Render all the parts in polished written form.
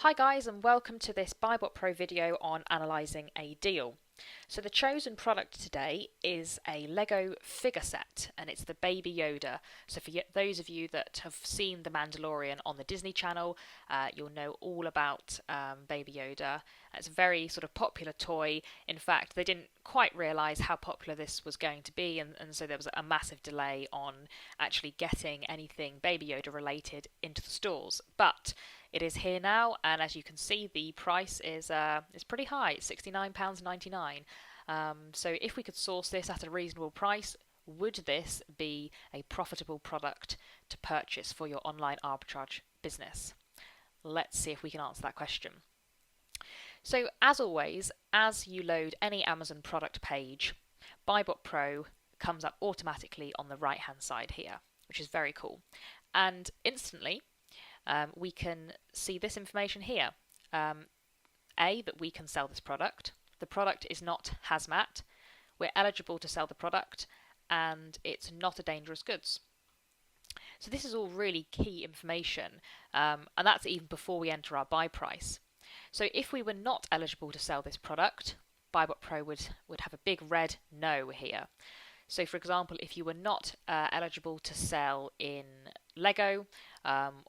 Hi guys, and welcome to this BuyBotPro video on analysing a deal. So the chosen product today is a Lego figure set, and it's the Baby Yoda. So for those of you that have seen The Mandalorian on the Disney Channel, you'll know all about Baby Yoda. It's a very sort of popular toy. In fact, they didn't quite realise how popular this was going to be, and so there was a massive delay on actually getting anything Baby Yoda related into the stores. But it is here now, and as you can see, the price is pretty high. It's £69.99. So if we could source this at a reasonable price, would this be a profitable product to purchase for your online arbitrage business? Let's see if we can answer that question. So as always, as you load any Amazon product page, BuyBotPro comes up automatically on the right hand side here, which is very cool. And instantly we can see this information here. That we can sell this product. The product is not hazmat. We're eligible to sell the product, and it's not a dangerous goods. So this is all really key information, and that's even before we enter our buy price. So if we were not eligible to sell this product, BuyBotPro would have a big red no here. So for example, if you were not eligible to sell in Lego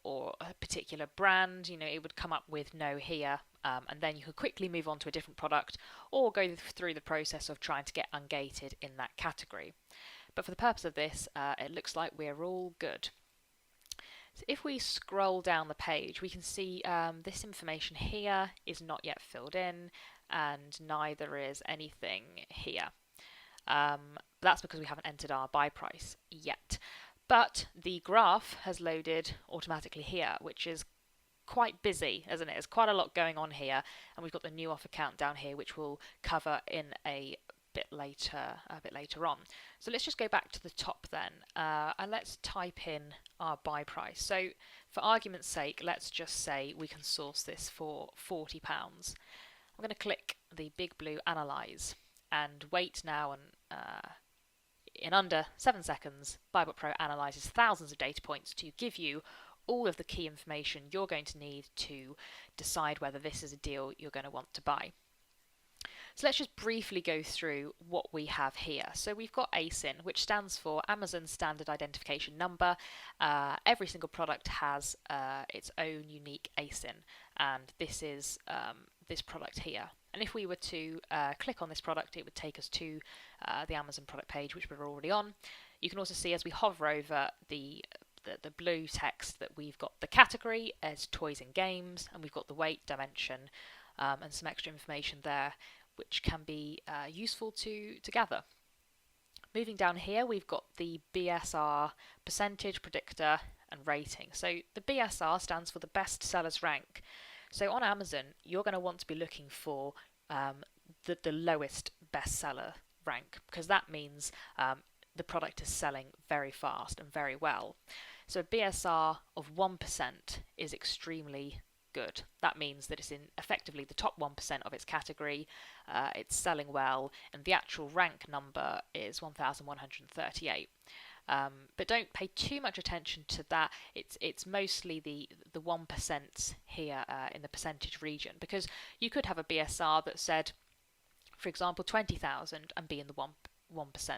or a particular brand, it would come up with no here, and then you could quickly move on to a different product or go through the process of trying to get ungated in that category. But for the purpose of this, it looks like we're all good. So if we scroll down the page, we can see this information here is not yet filled in, and neither is anything here. That's because we haven't entered our buy price yet. But the graph has loaded automatically here, which is quite busy, isn't it? There's quite a lot going on here, and we've got the new offer count down here, which we'll cover in a bit later on. So let's just go back to the top then, and let's type in our buy price. So for argument's sake, let's just say we can source this for £40. I'm going to click the big blue analyze and wait now, and in under 7 seconds, BuyBotPro analyzes thousands of data points to give you all of the key information you're going to need to decide whether this is a deal you're going to want to buy. So let's just briefly go through what we have here. So we've got ASIN, which stands for Amazon Standard Identification Number. Every single product has its own unique ASIN, and this is this product here. And if we were to click on this product, it would take us to the Amazon product page, which we're already on. You can also see as we hover over the blue text that we've got the category as toys and games, and we've got the weight, dimension, and some extra information there, which can be useful to gather. Moving down here, we've got the BSR percentage, predictor, and rating. So the BSR stands for the best sellers rank. So on Amazon, you're going to want to be looking for the lowest bestseller rank, because that means the product is selling very fast and very well. So a BSR of 1% is extremely good. That means that it's in effectively the top 1% of its category, it's selling well, and the actual rank number is 1138. But don't pay too much attention to that. It's mostly the 1% here in the percentage region, because you could have a BSR that said, for example, 20,000 and be in the 1%,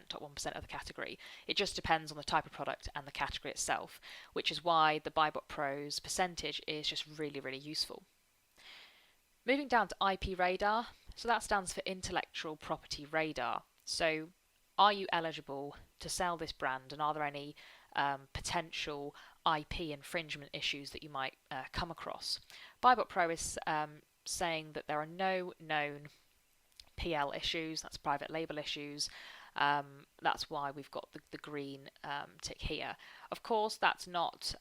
top 1% of the category. It just depends on the type of product and the category itself, which is why the BuyBotPro's percentage is just really, really useful. Moving down to IP radar, so that stands for Intellectual Property Radar. So are you eligible to sell this brand, and are there any potential IP infringement issues that you might come across? BuyBotPro is saying that there are no known PL issues, that's private label issues. That's why we've got the green tick here. Of course, that's not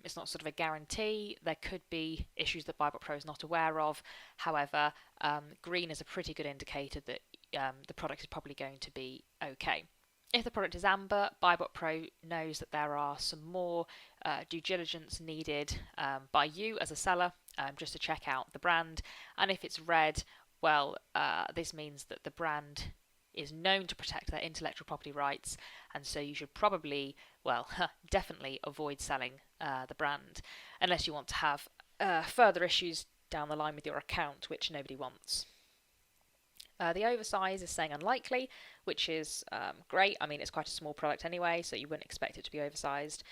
it's not sort of a guarantee. There could be issues that BuyBotPro is not aware of. However, green is a pretty good indicator that the product is probably going to be okay. If the product is amber, BuyBotPro knows that there are some more due diligence needed by you as a seller, just to check out the brand. And if it's red, well, this means that the brand is known to protect their intellectual property rights, and so you should probably, well, definitely avoid selling the brand unless you want to have further issues down the line with your account, which nobody wants. The oversize is saying unlikely, which is great. I mean, it's quite a small product anyway, so you wouldn't expect it to be oversized.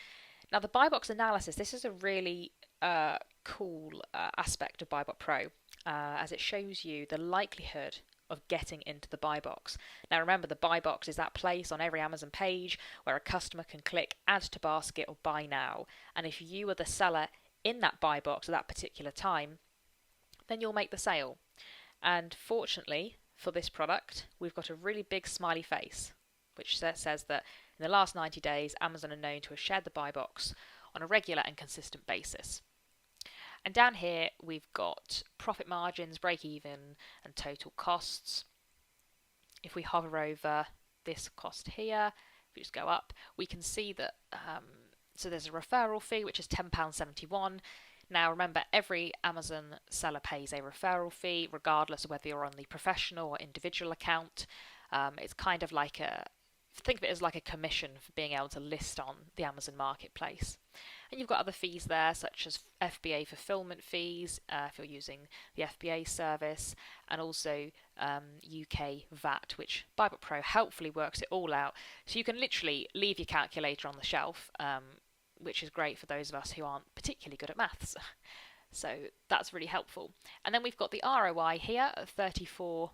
Now, the buy box analysis, this is a really cool aspect of BuyBotPro, as it shows you the likelihood of getting into the buy box. Now, remember, the buy box is that place on every Amazon page where a customer can click add to basket or buy now. And if you are the seller in that buy box at that particular time, then you'll make the sale. And fortunately for this product, we've got a really big smiley face, which says that in the last 90 days, Amazon are known to have shared the buy box on a regular and consistent basis. And down here, we've got profit margins, break even, and total costs. If we hover over this cost here, if we just go up, we can see that, so there's a referral fee, which is £10.71. Now remember, every Amazon seller pays a referral fee, regardless of whether you're on the professional or individual account. It's kind of like think of it as like a commission for being able to list on the Amazon marketplace. And you've got other fees there, such as FBA fulfillment fees, if you're using the FBA service, and also UK VAT, which BuyBotPro helpfully works it all out. So you can literally leave your calculator on the shelf, which is great for those of us who aren't particularly good at maths. So that's really helpful. And then we've got the ROI here at 34%.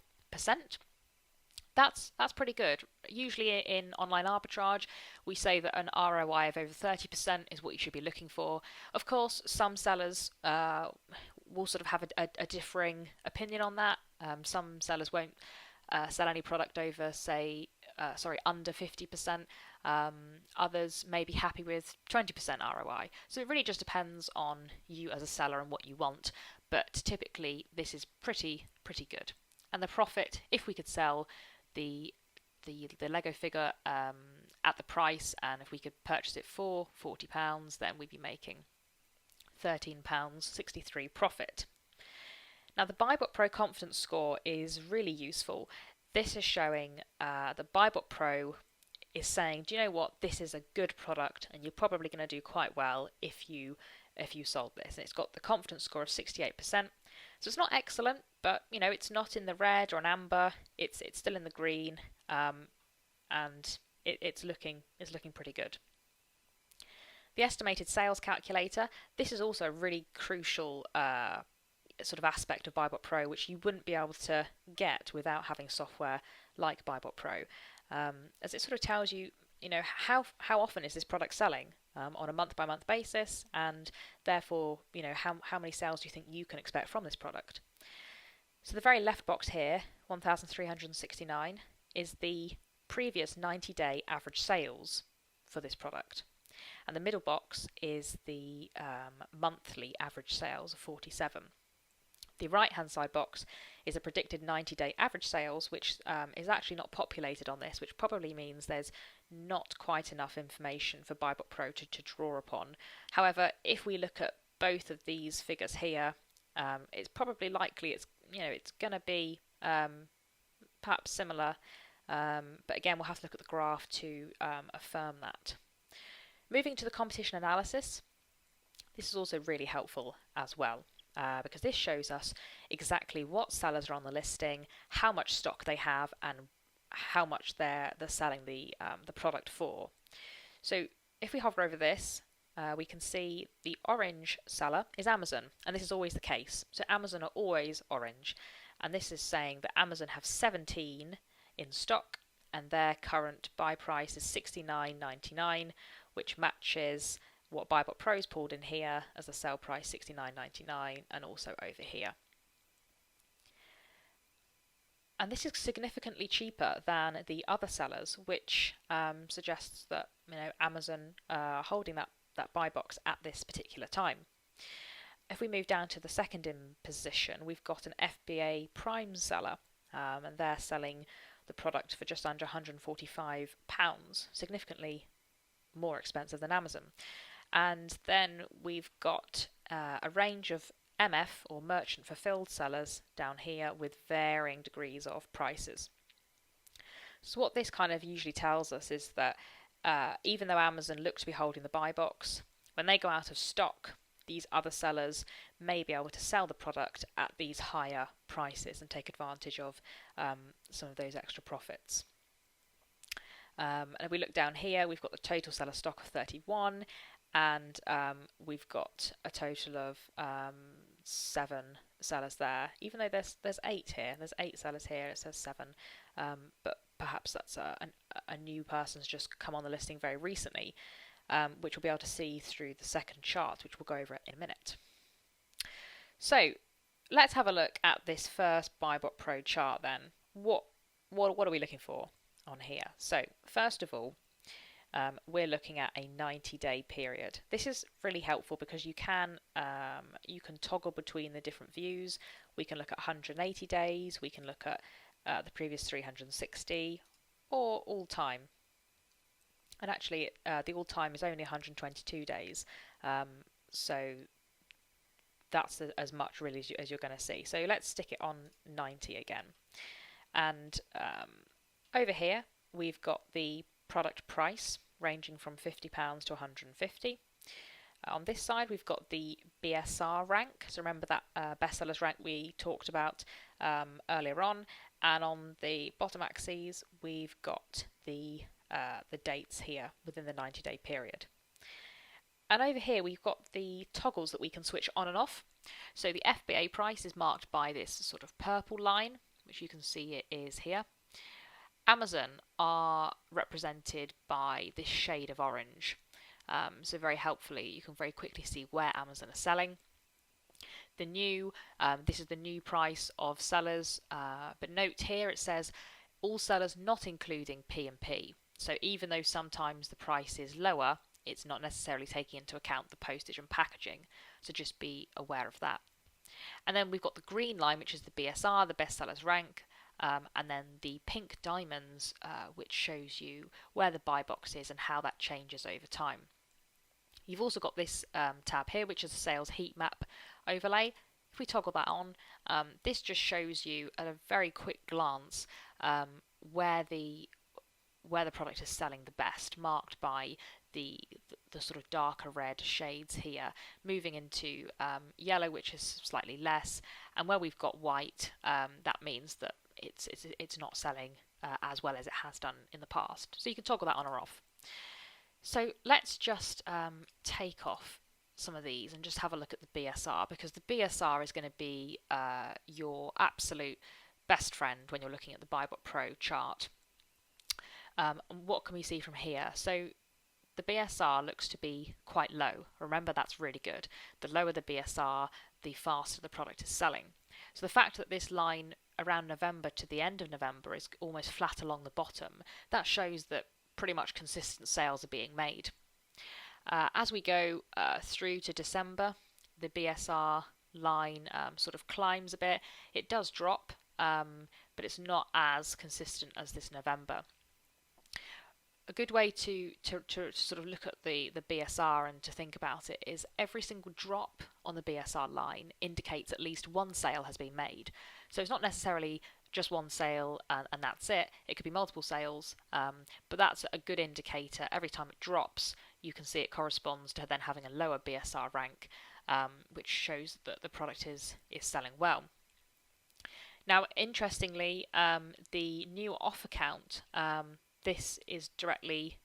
That's pretty good. Usually in online arbitrage, we say that an ROI of over 30% is what you should be looking for. Of course, some sellers will sort of have a differing opinion on that. Some sellers won't sell any product over, under 50%. Others may be happy with 20% ROI. So it really just depends on you as a seller and what you want. But typically, this is pretty good. And the profit, if we could sell the Lego figure at the price, and if we could purchase it for £40, then we'd be making £13.63 profit. Now, the BuyBotPro confidence score is really useful. This is showing that BuyBotPro is saying, do you know what, this is a good product and you're probably going to do quite well if you sold this. And it's got the confidence score of 68%. So it's not excellent, but it's not in the red or an amber. It's still in the green, and it's looking pretty good. The estimated sales calculator. This is also a really crucial sort of aspect of BuyBotPro, which you wouldn't be able to get without having software like BuyBotPro, as it sort of tells you, how often is this product selling on a month-by-month basis, and therefore, how many sales do you think you can expect from this product. So the very left box here, 1,369, is the previous 90-day average sales for this product. And the middle box is the monthly average sales of 47. The right-hand side box is a predicted 90-day average sales, which is actually not populated on this, which probably means there's not quite enough information for BuyBotPro to draw upon. However, if we look at both of these figures here, it's probably likely it's going to be perhaps similar, but again, we'll have to look at the graph to affirm that. Moving to the competition analysis, this is also really helpful as well. Because this shows us exactly what sellers are on the listing, how much stock they have, and how much they're selling the product for. So if we hover over this, we can see the orange seller is Amazon, and this is always the case. So Amazon are always orange, and this is saying that Amazon have 17 in stock, and their current buy price is $69.99, which matches what BuyBotPro's pulled in here as the sell price, $69.99, and also over here. And this is significantly cheaper than the other sellers, which suggests that Amazon are holding that buy box at this particular time. If we move down to the second in position, we've got an FBA Prime seller, and they're selling the product for just under £145, significantly more expensive than Amazon. And then we've got a range of MF or merchant fulfilled sellers down here with varying degrees of prices. So what this kind of usually tells us is that even though Amazon look to be holding the buy box, when they go out of stock, these other sellers may be able to sell the product at these higher prices and take advantage of some of those extra profits. And if we look down here, we've got the total seller stock of 31, and we've got a total of 7 sellers there. Even though there's 8 here, there's 8 sellers here. It says 7, but perhaps that's a new person's just come on the listing very recently, which we'll be able to see through the second chart, which we'll go over in a minute. So let's have a look at this first BuyBotPro chart then. What are we looking for on here? So first of all, we're looking at a 90-day period. This is really helpful because you can toggle between the different views. We can look at 180 days, we can look at the previous 360, or all time. And actually, the all time is only 122 days, so that's as much really as you're going to see. So let's stick it on 90 again. And over here, we've got the product price ranging from £50 to 150. On this side, we've got the BSR rank. So remember that bestsellers rank we talked about earlier on. And on the bottom axes, we've got the dates here within the 90-day period. And over here, we've got the toggles that we can switch on and off. So the FBA price is marked by this sort of purple line, which you can see it is here. Amazon are represented by this shade of orange. So very helpfully, you can very quickly see where Amazon are selling. The new, this is the new price of sellers, but note here it says all sellers not including P&P. So even though sometimes the price is lower, it's not necessarily taking into account the postage and packaging. So just be aware of that. And then we've got the green line, which is the BSR, the bestsellers rank. And then the pink diamonds, which shows you where the buy box is and how that changes over time. You've also got this tab here, which is a sales heat map overlay. If we toggle that on, this just shows you at a very quick glance where the product is selling the best, marked by the sort of darker red shades here, moving into yellow, which is slightly less, and where we've got white, that means that it's not selling as well as it has done in the past. So you can toggle that on or off. So let's just take off some of these and just have a look at the BSR, because the BSR is going to be your absolute best friend when you're looking at the BuyBotPro chart. And what can we see from here? So the BSR looks to be quite low. Remember, that's really good. The lower the BSR, the faster the product is selling. So the fact that this line around November to the end of November is almost flat along the bottom, that shows that pretty much consistent sales are being made. As we go through to December, the BSR line sort of climbs a bit. It does drop, but it's not as consistent as this November. A good way to sort of look at the BSR and to think about it is every single drop on the BSR line indicates at least one sale has been made. So it's not necessarily just one sale and that's it. It could be multiple sales, but that's a good indicator. Every time it drops, you can see it corresponds to then having a lower BSR rank, which shows that the product is selling well. Now, interestingly, the new offer count, this is directly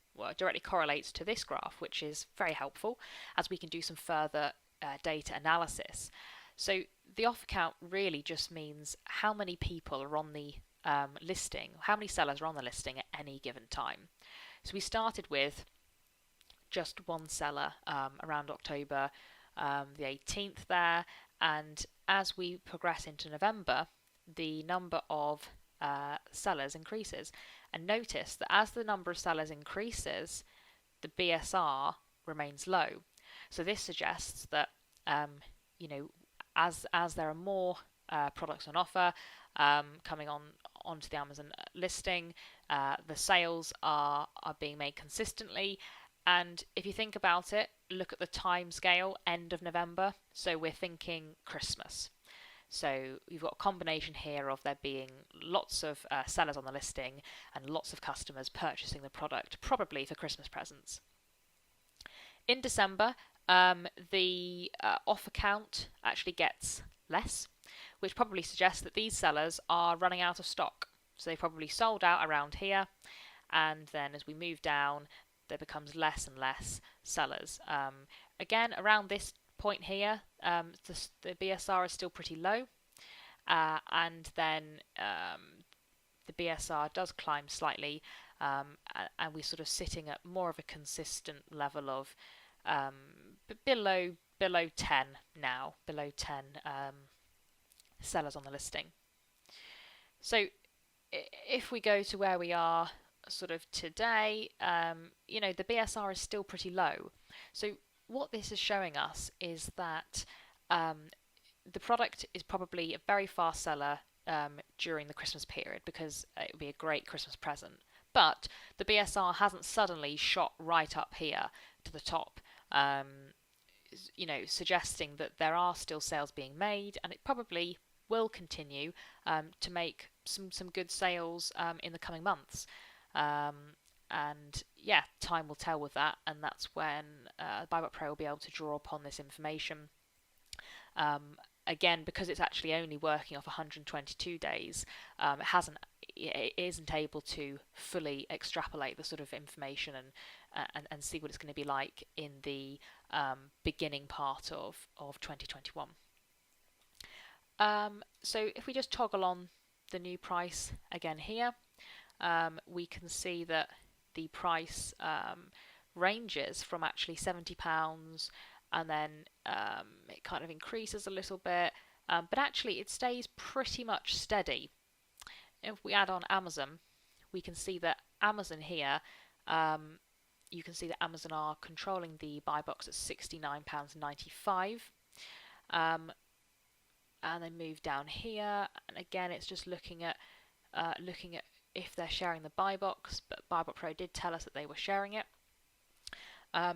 correlates to this graph, which is very helpful as we can do some further data analysis. So the offer count really just means how many people are on the listing, how many sellers are on the listing at any given time. So we started with just one seller around October the 18th there, and as we progress into November, the number of sellers increases. And notice that as the number of sellers increases, the BSR remains low. So this suggests that as there are more products on offer coming onto the Amazon listing, the sales are being made consistently. And if you think about it, look at the time scale, end of November. So we're thinking Christmas. So you've got a combination here of there being lots of sellers on the listing and lots of customers purchasing the product, probably for Christmas presents. In December, the offer count actually gets less, which probably suggests that these sellers are running out of stock. So they probably sold out around here, and then as we move down, there becomes less and less sellers. Again, around this point here, the BSR is still pretty low, and then the BSR does climb slightly, and we're sort of sitting at more of a consistent level of below 10 now, below 10 sellers on the listing. So if we go to where we are sort of today, the BSR is still pretty low. So what this is showing us is that the product is probably a very fast seller during the Christmas period, because it would be a great Christmas present. But the BSR hasn't suddenly shot right up here to the top, suggesting that there are still sales being made, and it probably will continue to make some good sales in the coming months. And yeah, time will tell with that, and that's when BuyBotPro will be able to draw upon this information. Again, because it's actually only working off 122 days, it isn't able to fully extrapolate the sort of information and see what it's going to be like in the beginning part of 2021. So if we just toggle on the new price again here, we can see that the price ranges from actually £70, and then it kind of increases a little bit, but actually it stays pretty much steady. If we add on Amazon, we can see that Amazon here, you can see that Amazon are controlling the buy box at £69.95. And then move down here, and again it's just looking at if they're sharing the buy box, but BuyBotPro did tell us that they were sharing it. A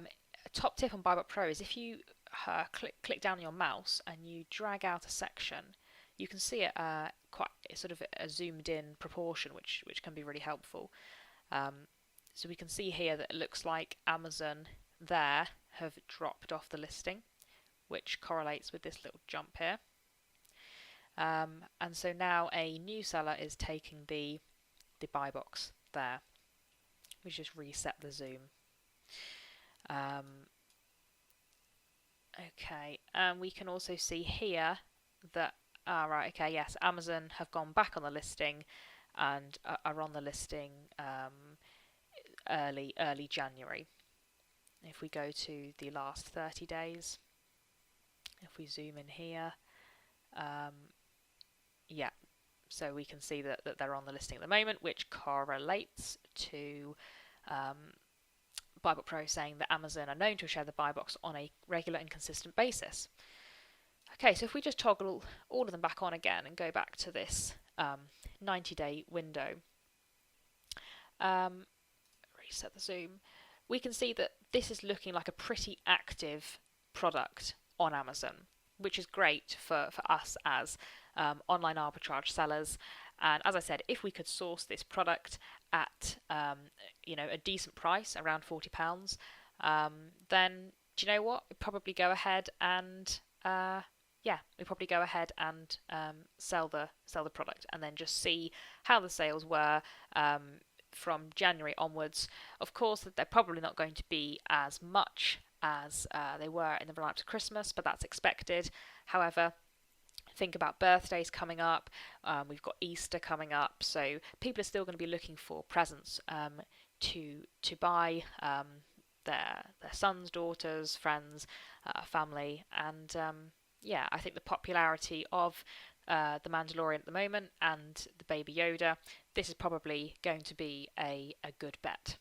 top tip on BuyBotPro is if you click down on your mouse and you drag out a section, you can see it quite sort of a zoomed in proportion, which can be really helpful. So we can see here that it looks like Amazon there have dropped off the listing, which correlates with this little jump here. And so now a new seller is taking the buy box there. We just reset the zoom. Okay, and we can also see here that yes, Amazon have gone back on the listing and are on the listing early January. If we go to the last 30 days, if we zoom in here, yeah, so we can see that they're on the listing at the moment, which correlates to BuyBotPro saying that Amazon are known to share the buy box on a regular and consistent basis. Okay, so if we just toggle all of them back on again and go back to this 90-day window, reset the zoom, we can see that this is looking like a pretty active product on Amazon, which is great for us as online arbitrage sellers. And as I said, if we could source this product at a decent price, around £40, then do you know what? We'd probably go ahead and sell the product, and then just see how the sales were from January onwards. Of course, they're probably not going to be as much as they were in the run-up to Christmas, but that's expected. However, think about birthdays coming up, we've got Easter coming up, so people are still going to be looking for presents to buy their sons, daughters, friends, family, and I think the popularity of the Mandalorian at the moment and the Baby Yoda, this is probably going to be a good bet.